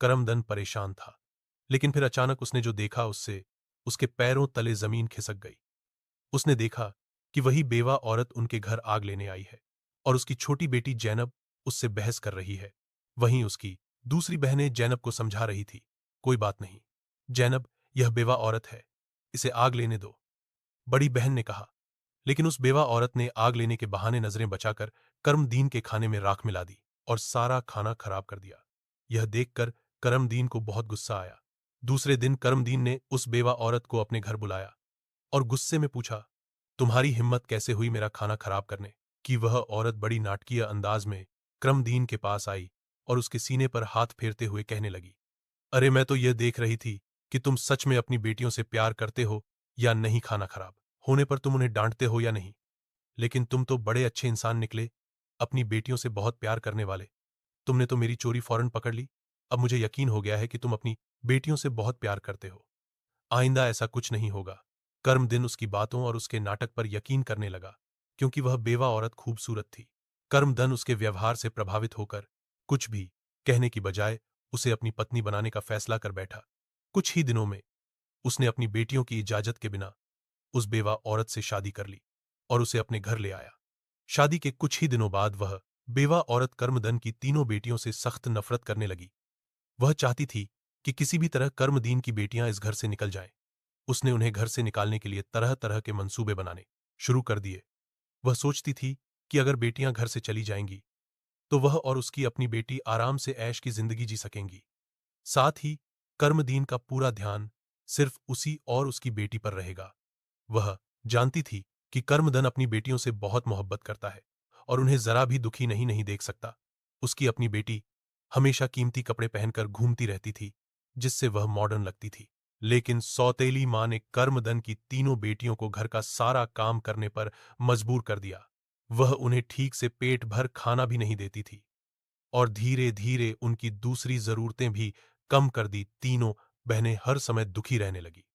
करमदन परेशान था, लेकिन फिर अचानक उसने जो देखा उससे उसके पैरों तले जमीन खिसक गई। उसने देखा कि वही बेवा औरत उनके घर आग लेने आई है और उसकी छोटी बेटी जैनब उससे बहस कर रही है। वहीं उसकी दूसरी बहनें जैनब को समझा रही थी, कोई बात नहीं जैनब, यह बेवा औरत है, इसे आग लेने दो, बड़ी बहन ने कहा। लेकिन उस बेवा औरत ने आग लेने के बहाने नजरें बचाकर करमदीन के खाने में राख मिला दी और सारा खाना खराब कर दिया। यह देखकर करमदीन को बहुत गुस्सा आया। दूसरे दिन करमदीन ने उस बेवा औरत को अपने घर बुलाया और गुस्से में पूछा, तुम्हारी हिम्मत कैसे हुई मेरा खाना खराब करने की। वह औरत बड़ी नाटकीय अंदाज में करमदीन के पास आई और उसके सीने पर हाथ फेरते हुए कहने लगी, अरे मैं तो यह देख रही थी कि तुम सच में अपनी बेटियों से प्यार करते हो या नहीं, खाना खराब होने पर तुम उन्हें डांटते हो या नहीं। लेकिन तुम तो बड़े अच्छे इंसान निकले, अपनी बेटियों से बहुत प्यार करने वाले। तुमने तो मेरी चोरी फौरन पकड़ ली। अब मुझे यकीन हो गया है कि तुम अपनी बेटियों से बहुत प्यार करते हो। आइंदा ऐसा कुछ नहीं होगा। कर्मदिन उसकी बातों और उसके नाटक पर यकीन करने लगा, क्योंकि वह बेवा औरत खूबसूरत थी। कर्मदन उसके व्यवहार से प्रभावित होकर कुछ भी कहने की बजाय उसे अपनी पत्नी बनाने का फैसला कर बैठा। कुछ ही दिनों में उसने अपनी बेटियों की इजाजत के बिना उस बेवा औरत से शादी कर ली और उसे अपने घर ले आया। शादी के कुछ ही दिनों बाद वह बेवा औरत कर्मदन की तीनों बेटियों से सख्त नफरत करने लगी। वह चाहती थी कि किसी भी तरह कर्मदीन की बेटियां इस घर से निकल जाएं। उसने उन्हें घर से निकालने के लिए तरह तरह के मंसूबे बनाने शुरू कर दिए। वह सोचती थी कि अगर बेटियां घर से चली जाएंगी तो वह और उसकी अपनी बेटी आराम से ऐश की जिंदगी जी सकेंगी। साथ ही कर्मदीन का पूरा ध्यान सिर्फ उसी और उसकी बेटी पर रहेगा। वह जानती थी कि कर्मदन अपनी बेटियों से बहुत मोहब्बत करता है और उन्हें जरा भी दुखी नहीं नहीं देख सकता। उसकी अपनी बेटी हमेशा कीमती कपड़े पहनकर घूमती रहती थी, जिससे वह मॉडर्न लगती थी। लेकिन सौतेली मां ने कर्मदन की तीनों बेटियों को घर का सारा काम करने पर मजबूर कर दिया। वह उन्हें ठीक से पेट भर खाना भी नहीं देती थी और धीरे धीरे उनकी दूसरी जरूरतें भी कम कर दी। तीनों बहनें हर समय दुखी रहने लगी।